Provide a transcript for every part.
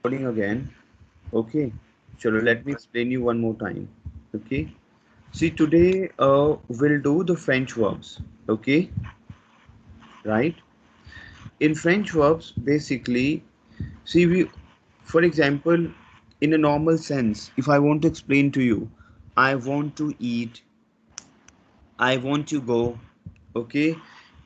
Recording again. Okay. Chalo, let me explain you one more time. Okay. See, today we'll do the French verbs. Okay. Right. In French verbs, basically, see for example, in a normal sense, if I want to explain to you, I want to eat, I want to go. Okay.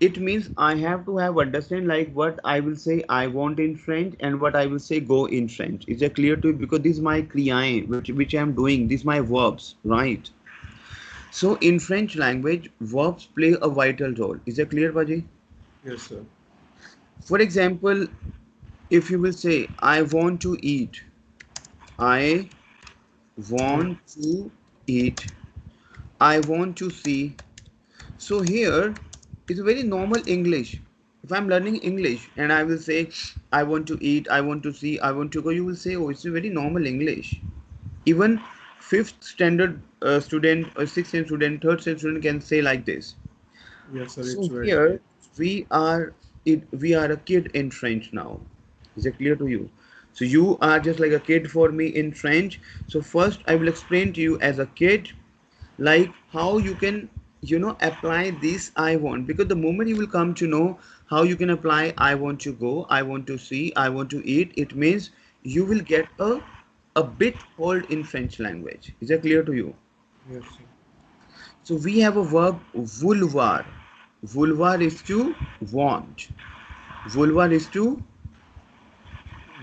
It means I have to have understand like what I will say I want in French and what I will say go in French. Is that clear to you? Because this is my kriyaen which I am doing. These my verbs, right? So in French language, verbs play a vital role. Is that clear, Baji? Yes, sir. For example, if you will say I want to eat, I Yes. want to eat, I want to see. So here it's very normal English. If I'm learning English and I will say I want to eat, I want to see, I want to go, you will say, oh, it's a very normal English. Even fifth standard student or sixth standard student, third standard student can say like this. Yes, sir. It's So very clear. here we are a kid in French now. Is it clear to you? So you are just like a kid for me in French. So first I will explain to you as a kid like how you can apply this I want, because the moment you will come to know how you can apply I want to go, I want to see, I want to eat, it means you will get a bit hold in French language. Is that clear to you? Yes, sir. So we have a verb vouloir. Vouloir is to want. Vouloir is to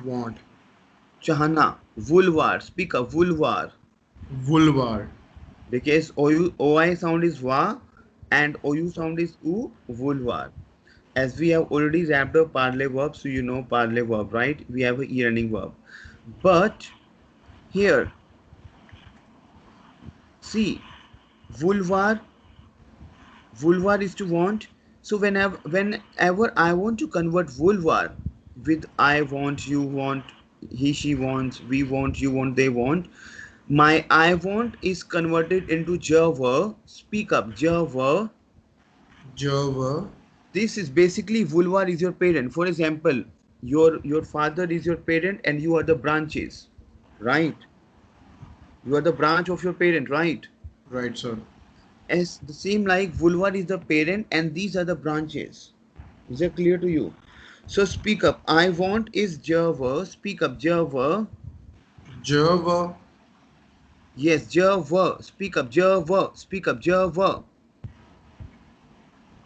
Want. chahana. Vouloir, speak up, vouloir. Vulvar. Because OI sound is va and OU sound is u, vouloir. As we have already wrapped up parley verb, so you know parley verb, right? We have a e-running verb. But here, see, vouloir, vouloir is to want. So whenever I want to convert vouloir with I want, you want, he, she wants, we want, you want, they want, my I want is converted into je speak up, je Java. This is basically vulva is your parent. For example, your father is your parent and you are the branches, right? You are the branch of your parent, right? Right, sir. As the same like vulva is the parent and these are the branches. Is that clear to you? So speak up. I want is Java. Speak up, Java. Java. Yes, Java. Speak up, Java. Speak up, Java.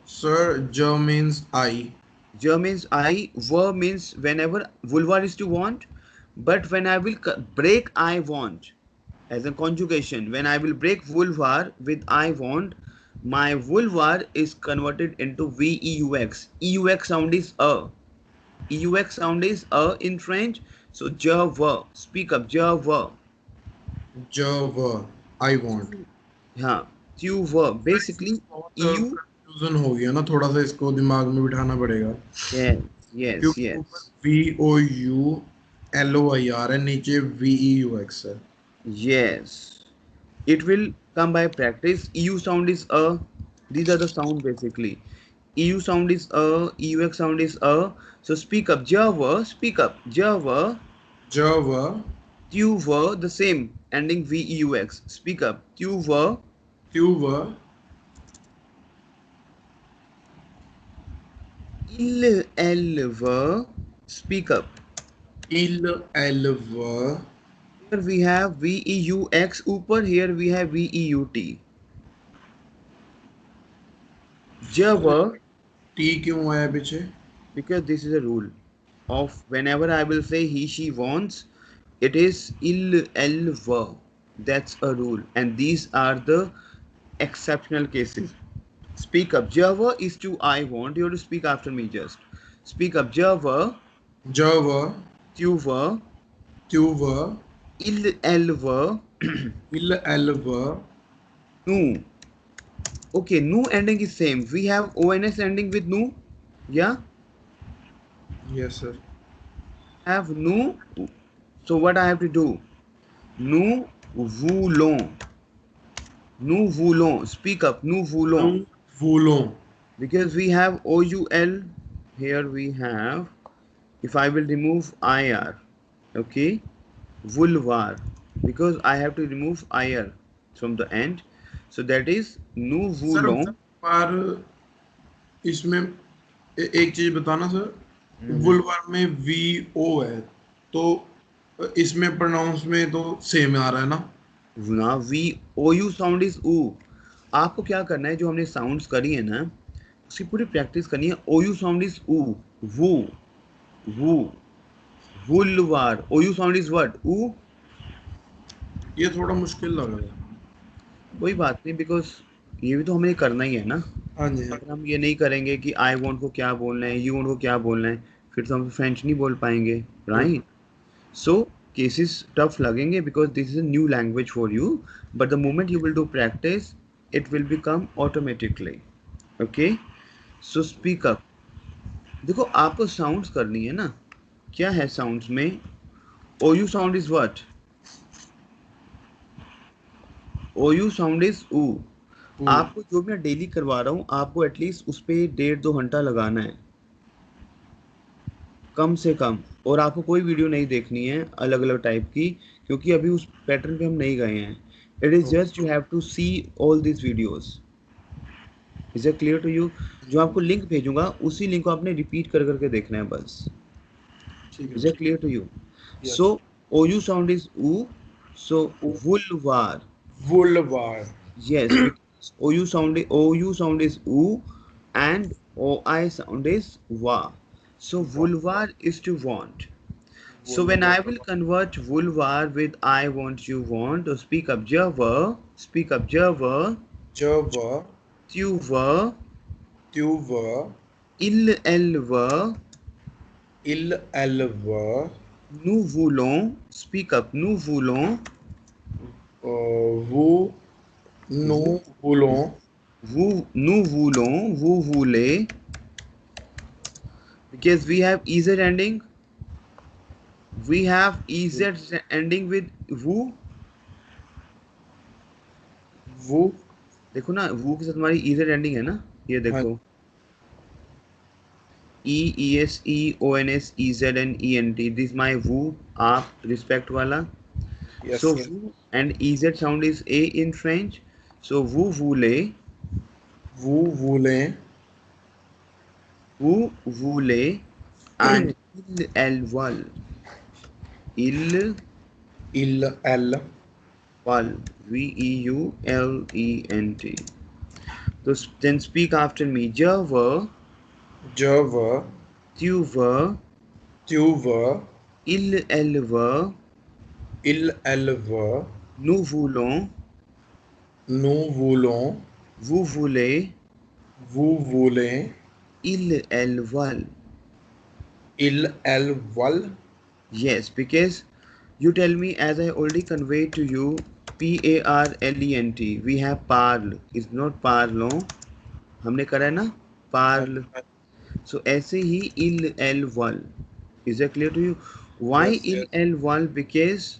Sir, Ja means I. Ja means I. Va means whenever vulva is to want. But when I will break I want, as a conjugation, when I will break vulvar with I want, my vulvar is converted into VEUX. EUX sound is a. EUX sound is a in French. So je veux. Speak up, je veux. Java. I want. हाँ, tu veux. Basically, बहुत EU. Confusion हो गया ना, थोड़ा सा इसको दिमाग में बिठाना पड़ेगा, Yes, yes, क्योंकि ऊपर yes. VOULOIR है, नीचे VEUX है. Yes. It will come by practice. EU sound is a. These are the sound basically. EU sound is a. EUX sound is a. So speak up. Java. Speak up. Java. Java. Tu were the same. Ending VEUX. Speak up. Tu were. Tuva. Elle were. Speak up. Elva. Here we have VEUX. Upper here we have VEUT. Java. T क्यों आया पीछे? Because this is a rule of whenever I will say he, she wants, it is elle veut. That's a rule, and these are the exceptional cases. Speak up. Java is to I want. You have to speak after me just. Speak up. Java, Java. tu veux, Tuva. elle veut, Elva. nous. Okay, nous ending is same. We have ONS ending with nous. Yeah, Yes, sir. have nous. So what I have to do? Nous voulons. Nous voulons. Speak up. Nous voulons. Nous voulons. Because we have OUL. Here we have. If I will remove IR. Okay, vulvar, because I have to remove ir from the end, so that is sir nuvulon. पर इसमें एक चीज बताना sir, Mm-hmm. वुलवर में V O है, तो इसमें pronounce में तो सेम आ रहा है ना? ना, वी ओ यू साउंड इज ऊ. आपको क्या करना है, जो हमने साउंड्स करी है ना, उसकी पूरी प्रैक्टिस करनी है. ओ यू साउंड इज ऊ. वू. वू. वुलवार. ओ यू साउंड इज व्हाट? ऊ. ये थोड़ा मुश्किल लग रहा है। कोई बात नहीं, बिकॉज ये भी तो हमें करना ही है ना. हाँ जी। अगर हम ये नहीं करेंगे कि आई वॉन्ट को क्या बोलना है, यू वॉन्ट को क्या बोलना है, फिर तो हम फ्रेंच नहीं बोल पाएंगे. राइट. सो cases tough लगेंगे because this is a new language for you, but the moment you will do practice it will become automatically. Okay, so speak up. देखो, आपको साउंड्स करनी है ना. क्या है साउंड्स में? O U sound is what? O U sound is ऊ. आपको जो मैं डेली करवा रहा हूँ, आपको एटलीस्ट उस पर 1.5-2 घंटा लगाना है, कम से कम. और आपको कोई वीडियो नहीं देखनी है अलग अलग टाइप की, क्योंकि अभी उस पैटर्न पे हम नहीं गए हैं. It is just you have to see all this videos. Is it clear to you? जो आपको लिंक भेजूंगा, उसी लिंक को आपने रिपीट कर करके देखना है बस. ठीक है is it clear to you? Yes. So O U sound is ऊ. सो वुलवार. वुलवर। Yes, because OU sound is oo, and OI sound is wa. So vulvar is to want. So when I will convert vulvar with I want, you want, to speak up Java, जब tuva, त्युव elva, इल एल्व nous voulons, speak up, nous voulons, वो नो vous, बोलों nous voulons, vous voulez, because we have EZ ending. We have EZ ending with woo. वो। देखो ना, woo के साथ हमारी EZ ending है ना. ये हाँ देखो, EESEONSEZNENT. This is my woo. आप respect वाला. Yes. So woo and EZ sound is A in French. So vous voulez, वो वूले vous voulez, and il vol, il इल एल vol, VEULENT. So then speak after me. Je veux, जब tu veux, त्युव elle veut, इल एल्व nous voulons, नो वूलों vous voulez, वो वूले elle veulent. इल एल वल। Yes, because you tell me, as I already conveyed to you, PARLENT. We have parle. It's not parlons. हमने करा है ना, parle. So ऐसे ही il elle veulent. Is that clear to you? Why yes il elle veulent? Because,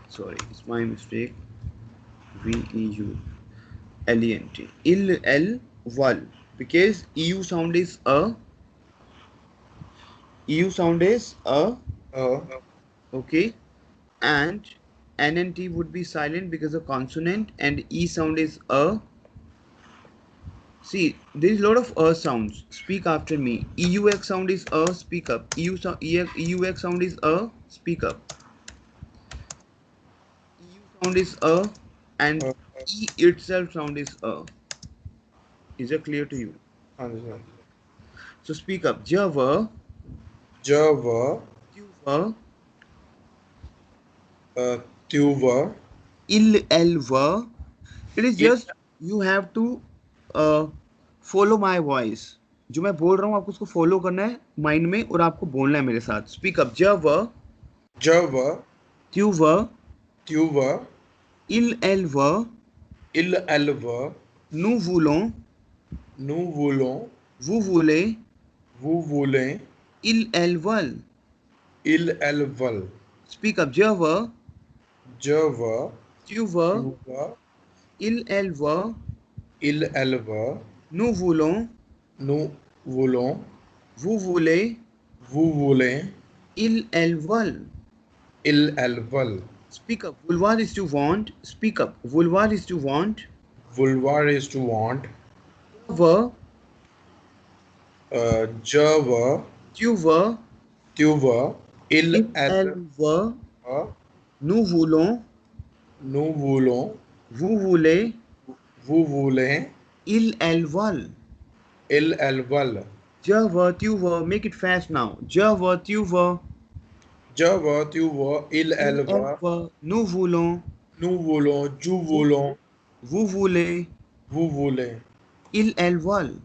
sorry, it's my mistake. VEULENT. Il elle veulent. Because EU sound is a. EU sound is a. Okay. And NNT would be silent because of consonant, and E sound is a. See, there is a lot of sounds. Speak after me. EUX sound is a. Speak up. EUX sound is a. Speak up. EU sound is a, and E itself sound is a. Is it clear to you? हाँ जी sir. So speak up. Java, जब tuva, त्युव elva. It is just you have to follow my voice. जो मैं बोल रहा हूँ आपको उसको फॉलो करना है माइंड में, और आपको बोलना है मेरे साथ. Speak up. जवा, जब त्युवा, त्युव elva, इल एल्व nous voulons, नो वूलों vous voulez, वो वूले ils veulent. इल एल वल। Speak up. Java, जब tuva, त्युव elva, इल एल्व nous voulons, नो वूलों vous voulez, वो वूले ils veulent. il-alval. Speak up. Vouloir is to want. Speak up. Vouloir is to want. Vouloir is to want. Ver. Je veux, Tu veux. tu veux. Il, elle Il-alva. veut. Nous voulons. Nous voulons. Vous voulez. Vous voulez. Il, elle veulent. Il-alval. Je veux. Tu veux. Make it fast now. Je veux. Tu veux. Je veux, tu veux. Il, elle Il-alva. veut. Nous voulons. Nous voulons. Tu voulons. Vous voulez. Vous voulez. Il, elle veulent.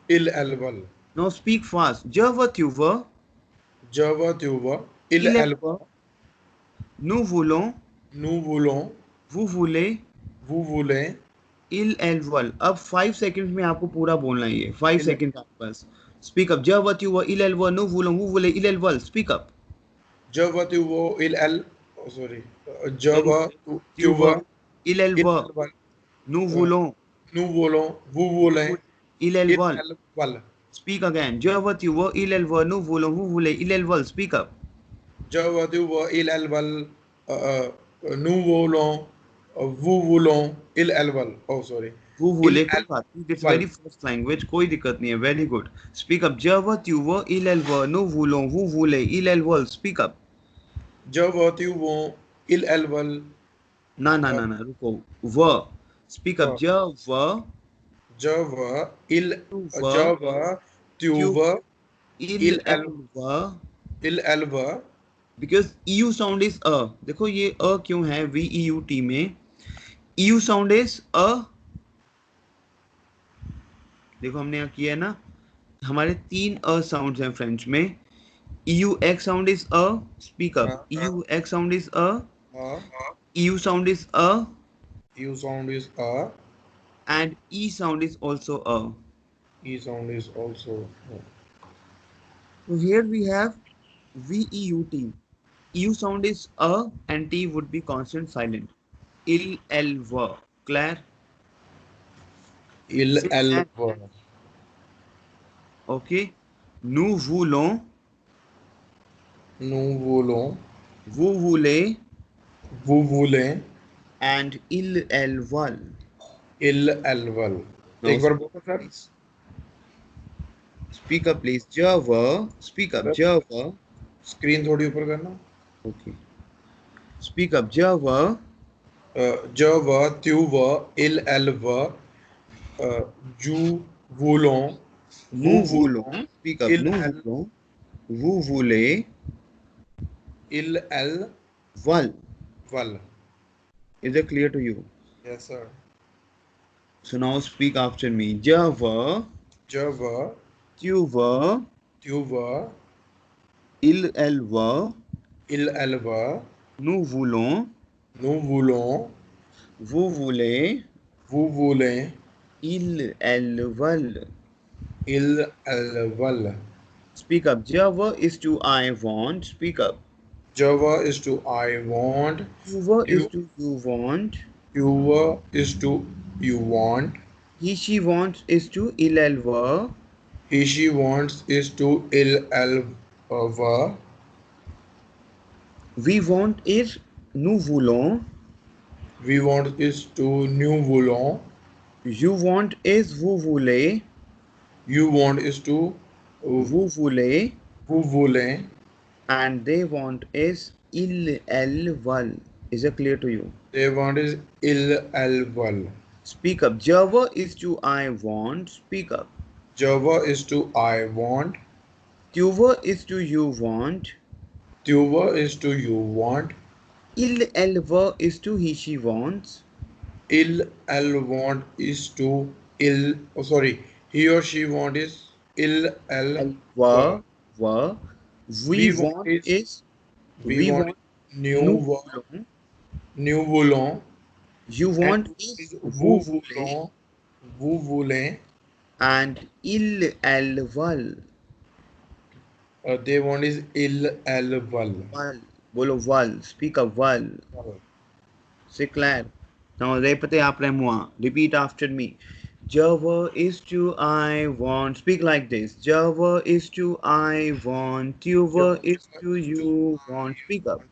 Il-alval. Now speak fast. Je veux. Tu veux. Je veux, tu veux. Il, elle Il-alva. veut. Nous voulons. Nous voulons. vous voulez. Vous voulez. Il, elle veulent. अब 5 seconds में आपको पूरा बोलना ही है. 5 Il- seconds आपके पास. Speak up. Je veux, tu veux, il, elle veut, nous voulons, vous voulez, il, elle veulent. Speak up. Je veux, tu veux. Il-al. Oh, sorry. Je veux, tu veux. Il, elle veut, Il-alval. nous voulons, Nous voulons. Vous voulez. il, elle veulent. Il-alval. Speak again. Je veux, tu veux, il, elle veut, nous voulons, vous voulez, il, elle veulent. Speak up. Je veux, tu veux. Il-alval. Nous voulons. Vous voulons. Il-alval. Oh, sorry. vous voulez, Il, कोई बात नहीं. It's very first language. कोई दिक्कत नहीं है. Very good. Speak up. Je veux, tu veux, il, elle veut, nous voulons, vous voulez, il, elle veulent. Speak up. Je veux, tu veux. Il-alval. ना ना ना ना रुको. Ver. Speak up. Je veux, Je veux. Il. tu Je veux, veux. Tu veux. il, elle veut. Il-alva. Because EU sound is a. देखो ये a क्यों है VEUT में. EU sound is a. देखो हमने यहाँ किया है ना. हमारे 3 अ साउंड्स हैं फ्रेंच में. EU X sound is a. Speak up. EU X sound is a. EU sound is a. U sound is a. And E sound is also a. E sound is also a. So here we have VEUT. EU sound is a and T would be constant silent. Il, elle, veut. Claire? Il-alva. Okay. Nous voulons. Nous voulons. Vous voulez. Vous voulez. And il, elle, veulent. Il-alval. No, एक बार बोलो sir. Speak up, please. Je veux. Speak up. Je veux. Screen थोड़ी ऊपर करना. Okay. Speak up. Je veux. Je veux, tu veux, il-alva. Nous voulons. Nous voulons. Speak up. Il, Nous elle. voulons. Vous voulez. Il-alval. Veulent. Is it clear to you? Yes, sir. So now speak after me. Je veux. Je veux, Tu veux. tu veux, Il, elle, veut. il-alva. Nous voulons. Nous voulons. Vous voulez. Vous voulez. Il, elle, veulent. Il-alval. Speak up. Je veux is to I want. Speak up. Je veux is to I want. Tu veux is to you want. Tu veux is to you want. He, she wants is to il, elle, veut. He, she wants is to il-alva. We want is nous voulons. We want is to nous voulons. You want is vous voulez. You want is to Vous voulez. vous voulez. And they want is il, elle, veulent. Is it clear to you? They want is il-alval. Speak up. Je veux is to I want. Speak up. Je veux is to I want. Tu veux is to you want. Tu veux is to you want. Il, elle, veut is to he, she wants. Il-al want is to il. Oh, sorry. He or she want is il-al. Veut. Veut. We We want want is- is We want nous nous voulons. nous voulons. You want And is vous vous voulez. voulons. Vous voulez. And il, elle, veulent. They want is il-al val. Veulent. Bolo veulent. Speak up. Veulent. C'est clair. Now répétez après moi. Repeat after me. Je veux is to I want. Speak like this. Je veux is to I want. Tu veux is to you want. Speak up.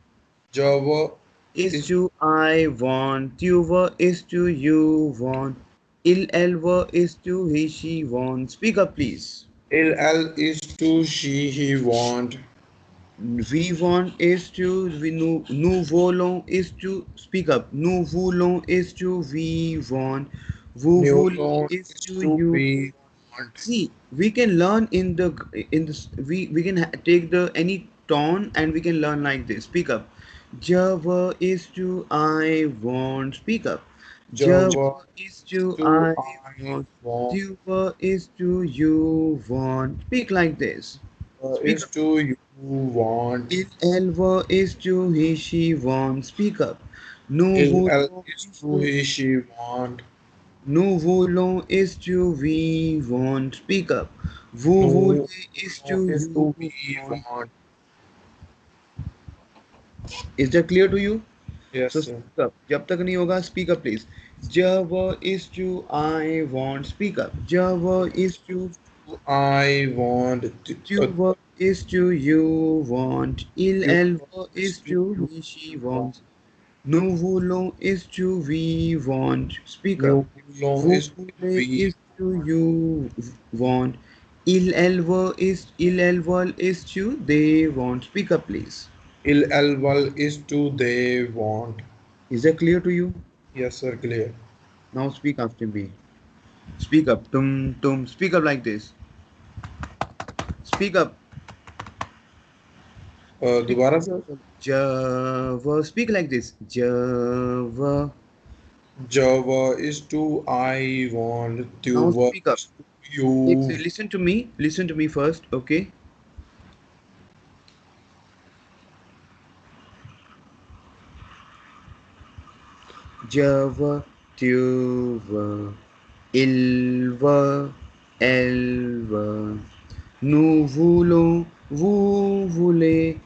Java Is is to I want. Tuva is to you want. Il elva is to he she want. Speak up, please. il is to she he want. We want is to we nous voulons is to speak up. Nous voulons is to we want. Vous voulez Newton is is to to you. be want. See, we can learn in this we can take the any tone and we can learn like this. Speak up. Java is to I want. Speak up. Java Java is is to to I I want. want. Tuva is to you want. Speak like this. Speak Is up. to you want. Il elva is to he she want. Speak up. Nous Il voulons is is to to he she want. Nous voulons is to we want. Speak up. Vous No voulez is to is you to be want. want. Is that clear to you? Yes, So sir. speak up. जब तक नहीं होगा speak up please. Java is to I want. Speak up. Java is to I want Tuva is to you want. Il you elva is is to to you he she want. wants. Nous voulons is to we want. Speak up. New long Vous is to voulez be is to you want. Il elva is to they want. Speak up, please. il elval is to they want. Is that clear to you? Yes, sir, clear. Now speak after me. Speak up. Tum tum. Speak up like this. Speak up. Speak दोबारा sir. Java. Speak like this. Java. Java is to I want. Now Tuva speak up. is to you. Listen to me. Listen to me first. Okay. Java. Tuva. Ilva. Elva. Nous voulons, vous voulez,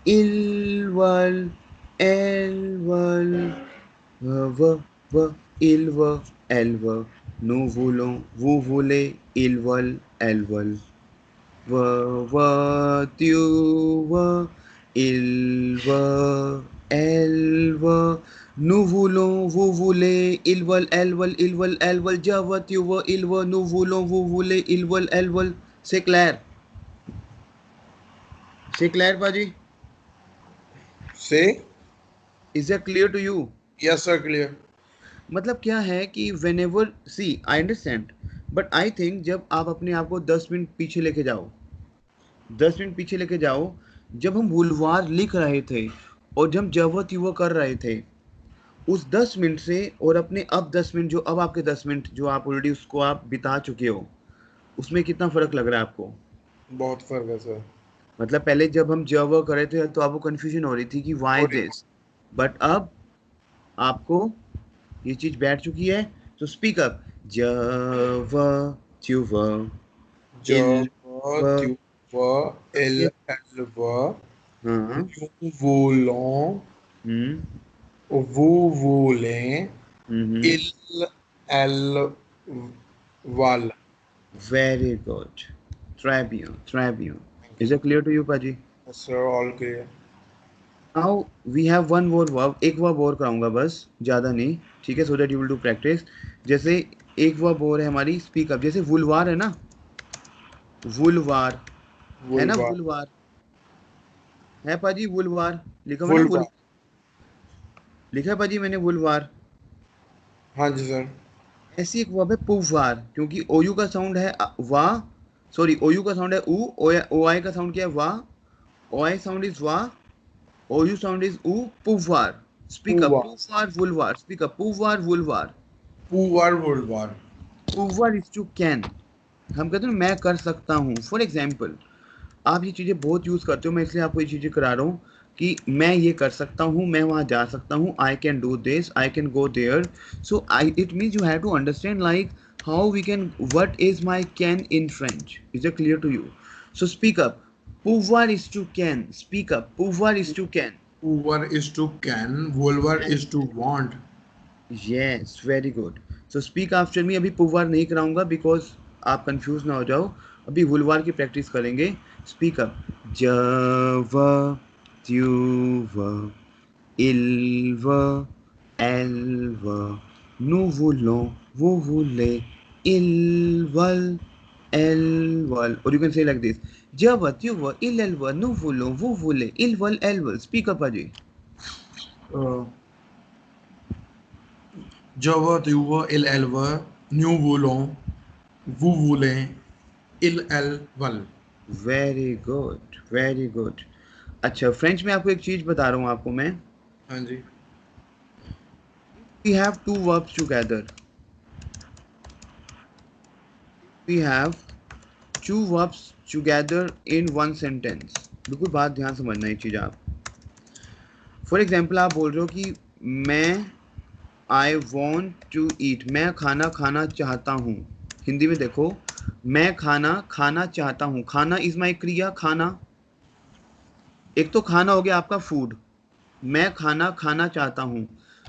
ils veulent, elles veulent, ils veulent, elles veulent. Nous voulons, vous voulez, ils veulent, elles veulent. Tu veux, il veut, elle veut. Nous voulons, vous voulez, ils veulent, elles veulent. Je veux, tu veux, il veut, nous voulons, vous voulez, ils veulent, elles veulent. C'est clair. C'est clair, Paji? Say. Is that clear to you? Yes, sir, clear. मतलब क्या है कि whenever see I understand but I think जब आप अपने आप को 10 minute पीछे लेके जाओ 10 मिनट पीछे लेके जाओ जब हम बुलवार लिख रहे थे और जब जवत युवा कर रहे थे उस 10 मिनट से और अपने अब 10 मिनट जो अब आपके 10 मिनट जो आप ऑलरेडी उसको आप बिता चुके हो उसमें कितना फर्क लग रहा है आपको बहुत फर्क है सर. मतलब पहले जब हम जव कर रहे थे तो आपको कंफ्यूजन हो रही थी कि वाई और दिस बट अब आपको ये चीज बैठ चुकी है तो स्पीक अप जव tube Java, Tuva, il elva. हाँ Nous voulons, hmm vous voulez, hmm il elles veulent. Very good très bien is it clear to you Paji Yes, sir, all clear. now we have one more verb एक verb और कराऊंगा बस ज़्यादा नहीं ठीक है so that you will do practice जैसे एक verb और है हमारी speak up जैसे वुलवार है ना वुलवार है ना Vulva. वुलवार है पाजी वुलवार लिखा हुआ ना Vulva. वुल लिखा है पाजी मैंने वुलवार हाँ जी सर. ऐसी एक वर्ब है पुवार क्योंकि ओयू का साउंड है वा सॉरी ओयू का साउंड है ओ आई का साउंड क्या है वा ओ आई साउंड इज वा ओयू साउंड इज ऊ पुवार स्पीक अप Puva. पुवार वुलवार स्पीक अप पुवार वुलवार Puvar vulvar. पुवार इज टू कैन हम कहते हैं ना, मैं कर सकता हूँ फॉर एग्जाम्पल आप ये चीज़ें बहुत यूज़ करते हो मैं इसलिए आपको ये चीज़ें करा रहा हूँ कि मैं ये कर सकता हूँ मैं वहाँ जा सकता हूँ I can do this I can go there so I it means you have to understand like how we can what is my can in French is it clear to you so speak up pouvoir is to can speak up pouvoir is to can Puvar is to can. Vulvar is to want. yes very good so speak after me अभी pouvoir नहीं कराऊंगा because आप confuse ना हो जाओ अभी वुलवार की practice करेंगे स्पीक अप जवा ट्यूवा Il veut, elle veut, nous voulons, vous voulez, ils veulent, elles veulent. Or you can say like this. Je veux, tu veux, il, elle veut, nous voulons, vous voulez, ils veulent, elles veulent. Speak up, Ajay. Uh, je veux, tu veux, elle veut, nous voulons, vous voulez, elles veulent. Very good, very good. अच्छा French में आपको एक चीज बता रहा हूँ आपको मैं. हाँ जी. We have two verbs together. We have two verbs together in one sentence. बिल्कुल बात ध्यान समझना ये चीज आप. फॉर एग्जाम्पल आप बोल रहे हो कि मैं आई वॉन्ट टू ईट, मैं खाना खाना चाहता हूँ. हिंदी में देखो, मैं खाना खाना चाहता हूँ. खाना इज माई क्रिया. खाना एक तो खाना हो गया आपका फूड. मैं खाना खाना चाहता हूँ.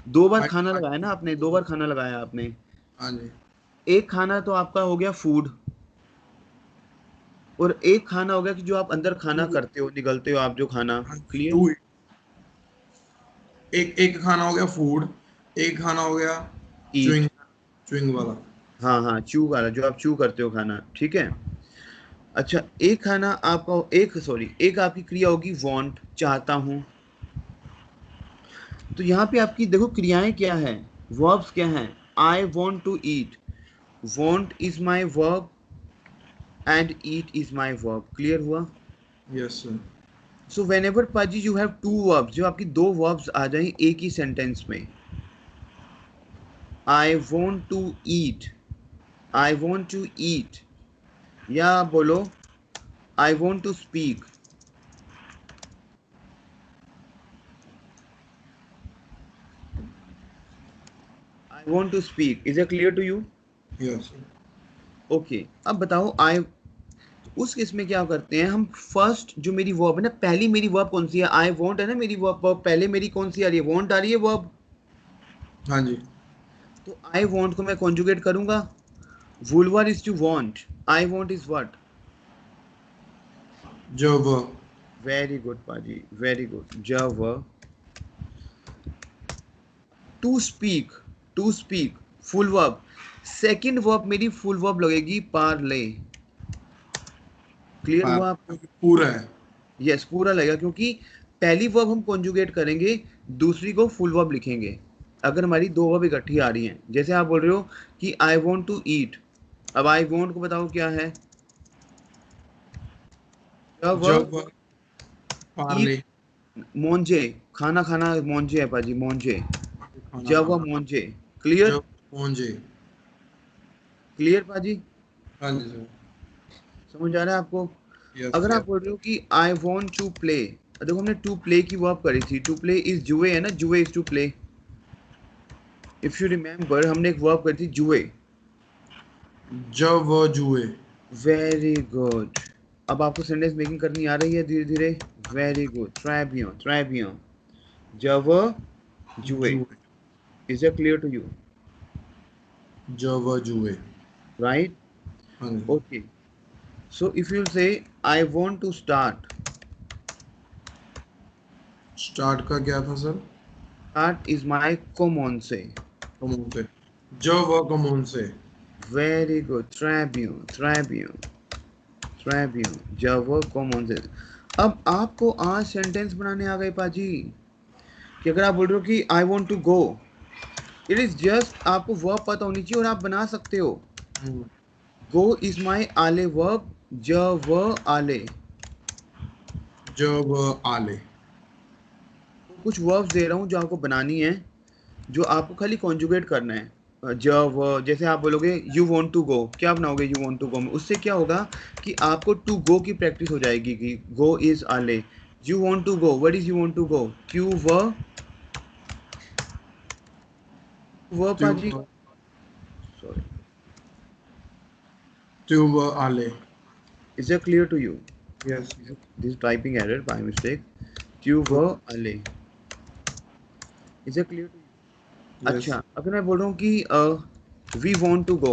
दो बार खाना लगाया ना आपने, दो बार खाना लगाया आपने. हाँ जी. एक खाना तो आपका हो गया फूड, और एक खाना हो गया कि जो आप अंदर खाना करते हो, निगलते हो आप जो खाना. क्लियर. टू एक एक खाना हो गया फूड, एक खाना हो गया ईट. च्युइंग च्युइंग वाला. हाँ हाँ, चू वाला जो आप चू करते हो खाना. ठीक है. अच्छा, एक खाना आपका, एक आपकी क्रिया होगी वांट, चाहता हूँ. तो यहाँ पे आपकी देखो क्रियाएं क्या है, वर्ब्स क्या हैं. I want to eat, want is my verb and eat is my verb. Clear हुआ. Yes sir. सो व्हेनेवर पाजी यू हैव टू वर्ब्स, जो आपकी दो वर्ब्स आ जाएं एक ही सेंटेंस में. I want to eat, I want to eat, या आप बोलो I want to speak. I want to speak. Is it clear to you? Yes. Okay. अब बताओ आई, उस केस में क्या करते हैं हम, फर्स्ट जो मेरी वर्ब है ना, पहली मेरी वर्ब कौन सी है, आई वांट है ना मेरी वर्ब. पहले मेरी कौन सी आ रही है, वांट आ रही है वर्ब. हाँ जी. तो आई वांट को मैं कॉन्जुगेट करूंगा. वुलवर is to want, I want is what. जब वेरी गुड पाजी, वेरी गुड. जब to speak, to speak full verb. Second verb मेरी फुल वर्ब लगेगी पार्ले. क्लियर हुआ आपको? पूरा है. यस, पूरा लगेगा, क्योंकि पहली वर्ब हम कॉन्जुगेट करेंगे, दूसरी को फुल वर्ब लिखेंगे अगर हमारी दो वर्ब इकट्ठी आ रही हैं. जैसे आप बोल रहे हो कि आई वांट टू ईट. अब आई वांट को बताओ क्या है. जब ईट, पार्ले. मोंजे, खाना खाना मोंजे है पाजी, मोंजे. खाना जब खाना. मोंजे. क्लियर. जब पहुंचे. क्लियर पाजी. हाँ जी सर. समझ आ रहा है आपको? यस अगर आप यस. बोल रहे हो कि आई वांट टू प्ले, देखो हमने टू प्ले की वर्ब करी थी. टू प्ले इज जुए है ना, जुए is to play. If you remember हमने एक वर्ब करी थी जुए. जब वह जुए. Very good. अब आपको सेंटेंस मेकिंग करनी आ रही है धीरे धीरे. Very good. ट्राई bien, ट्राई bien. जब जुए. जुए. Is it clear to you? जब वह जुए. राइट. हाँ जी. Okay. So if you say I want to start, start का क्या था सर? स्टार्ट इज माय कॉमन से. कमोन से. जब वह कमोन से. Very good. ट्राई bien, ट्राई bien, ट्राई bien. जब कॉमन से. अब आपको आज सेंटेंस बनाने आ गए पाजी, कि अगर आप बोल रहे हो कि I want to go, it is just आपको वर्ब पता होनी चाहिए और आप बना सकते हो. गो इज माई आले वर्ब. ज आले. जब आले. तो कुछ वर्ब्स दे रहा हूँ जो आपको बनानी है, जो आपको खाली कॉन्जुगेट करना है. ज जैसे आप बोलोगे यू वांट टू गो, क्या बनाओगे यू वांट टू गो में. उससे क्या होगा कि आपको टू गो की प्रैक्टिस हो जाएगी कि गो इज आले. You want to go, what is you want to go. क्यू व पाजी. ट्यूब. सॉरी. ट्यूब आले. Is it clear to you? Yes. This typing error by mistake. Tu ale. Is it clear to you? Yes. अच्छा, अगर मैं बोल रहा हूँ कि we want to go.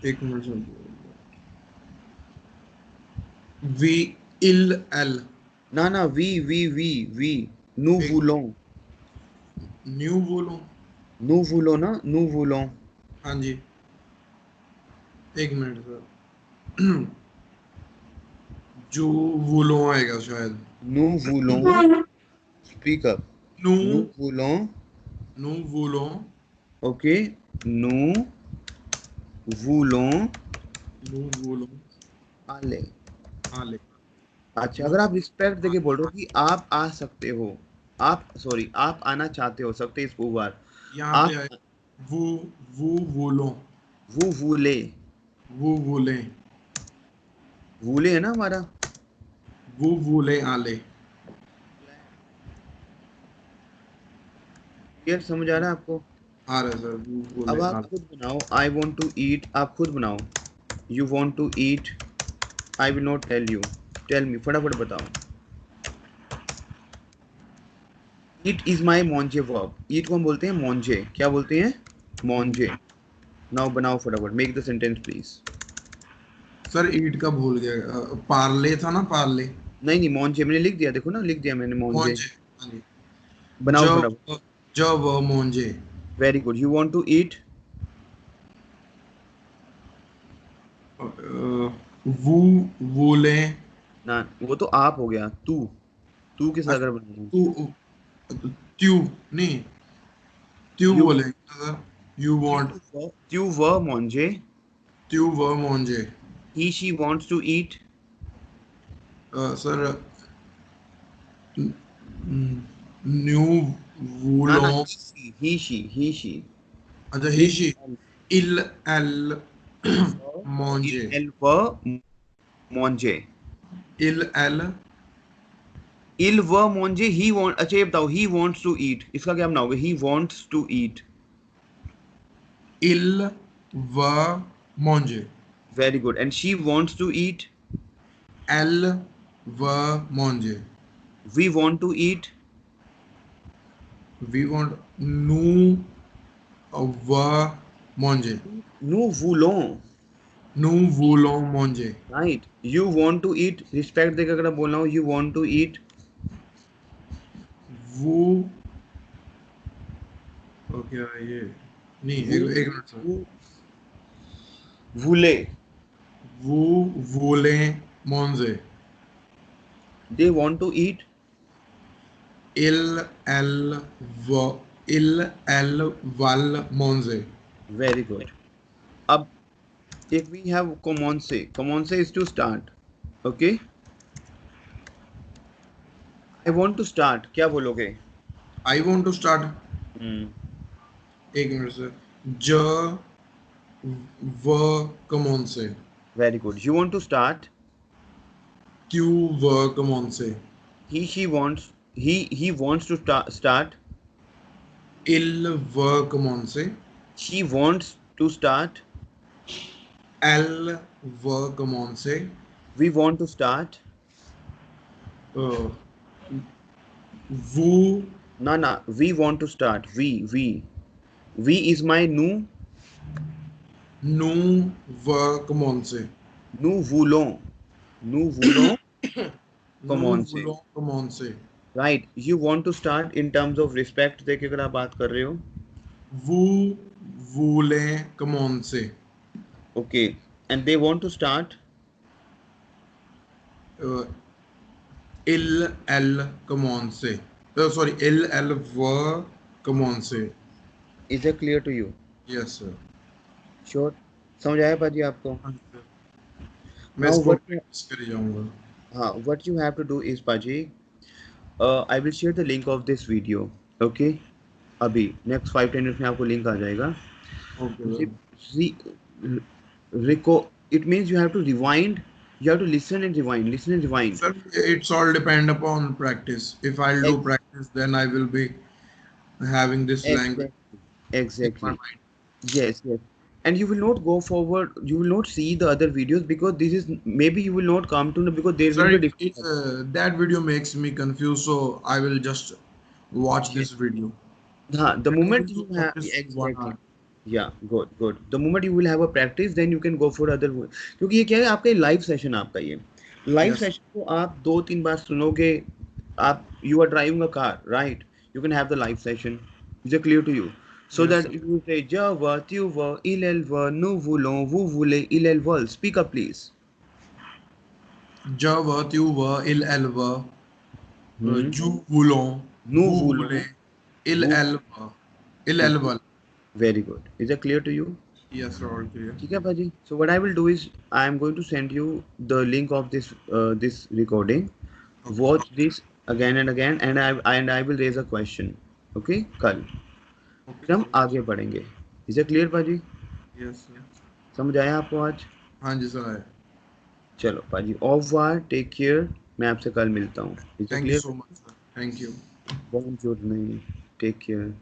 एक minute sir. V il L. ना ना, वी nous एक voulons, न्यू बोलो. nous voulons ना, nous voulons. हाँ जी, एक मिनट सर. जो बोलो आएगा शायद. Nous voulons, speak up. नु Nous voulons, नु बोलो. okay, nous voulons नु बोलो. aller. आले. अच्छा, अगर आप रिस्पेक्ट देके बोल रहे हो कि आप आ सकते हो, आप आना चाहते हो, सकते इस बार यहाँ पे आप, आए. वो बोलो. वो भूले, वो बोले. भूले है ना हमारा. वो बोले आले. क्लियर, समझ आ रहा है आपको? आ रहा है सर. वो बोले अब आप आले. खुद बनाओ. आई वॉन्ट टू ईट, आप खुद बनाओ. You want to eat, I will not tell you, tell me, फटाफट बताओ. Eat is my मॉन्जे verb. ईट को हम बोलते हैं मॉन्जे. क्या बोलते हैं? मॉन्जे. नाउ बनाओ फटाफट, make the sentence please. Sir eat का भूल गया. पार्ले था ना, पार्ले. नहीं मॉन्जे मैंने लिख दिया, देखो ना, लिख दिया मैंने मॉन्जे. मोंजे. हाँ जी. बनाओ फटाफट. जब जब मोंजे. Very good. You want to eat, वो बोले. ना वो तो आप हो गया. तू के साथ अगर बनाना. तू त्यू नहीं. त्यू You- बोले sir. You want. You were monje. त्यू व मोंजे. He she wants to eat. सर न्यू ना वूलो. he she. अच्छा हिशी. इल एल मोंजे. Il were monje. इल एल. Il were monje. He want. अच्छा ये बताओ, he wants to eat. इसका क्या बनाओगे? He wants to eat. इल व मोंजे. Very good. And she wants to eat. एल व मोंजे. We want to eat. We want नू व मोंजे. Nous voulons. नू वूलो मोंजे. Right. You want to eat. Respect देकर अगर बोलना हो, you want to eat. वो ओके ये नहीं. एक मिनट सर. Voulez. वो वोले मोंजे. They want to eat. इल एल वल मोंजे. Very good. अब if we have commence is to start. Okay. I want to start. क्या बोलोगे? I want to start. Hmm. एक मिनट सर. ज व कमोंसे. Very good. You want to start. क्यू व कमोंसे. She wants. He wants to start. इल व कमोंसे. She wants to start. L व कमोंसे. We want to start. वो Na. We want to start. We is my nous. नू व कमोंसे. Nous voulons. Commencer. कमोंसे. Right. You want to start in terms of respect देके अगर आप बात कर रहे हो. वो वूले कमोंसे. Okay. And they want to start. इल एल कमोंसे. सॉरी इल एल व कमोंसे. Is that clear to you? Yes sir. Sure. समझ आया पाजी आपको? मैं Now इसको what- प्रैक्टिस कर जाऊंगा. हाँ, what you have to do is पाजी, I will share the link of this video. Okay. अभी next 5-10 minutes में आपको लिंक आ जाएगा. Okay. It means you have to rewind. You have to listen and rewind. Sir, it's all depend upon practice. If I'll do practice, then I will be having this language in Exactly. my mind. Yes. And you will not go forward. You will not see the other videos because this is maybe you will not come to know because there Sir, will be different. that video makes me confused, so I will just watch this video. The moment you have Practice 1 exactly. hour. Yeah, good. The moment you will have a practice, then you can go for other. क्योंकि ये क्या है, आपका live session आपका ये. Live Yes. Session को आप 2-3 बार सुनोगे. आप You are driving a car, right? You can have the live session. Is it clear to you? So Yes. that if you say Java, Tuva, Ilelva, Nuvulon, Vuvule, Ilelval, speak up please. Java, Tuva, Il Elva, Hmm. Ju Voulon, Vous Nuvulon, voulez, Il Vu. Elva, Il Okay. Elva. Very good. Is it clear to you? Yes, all clear. ठीक है भाजी. So what I will do is I am going to send you the link of this recording. Okay. Watch this again and again, and I will raise a question. Okay, कल Okay, फिर हम sir. आगे बढ़ेंगे. Is it clear भाजी? Yes, sir. समझ आया आपको आज? हाँ जी सर. चलो भाजी, ऑफ टेक केयर. मैं आपसे कल मिलता हूँ. Is it Thank you clear? so much, sir. Thank you. बहुत नहीं. Take care.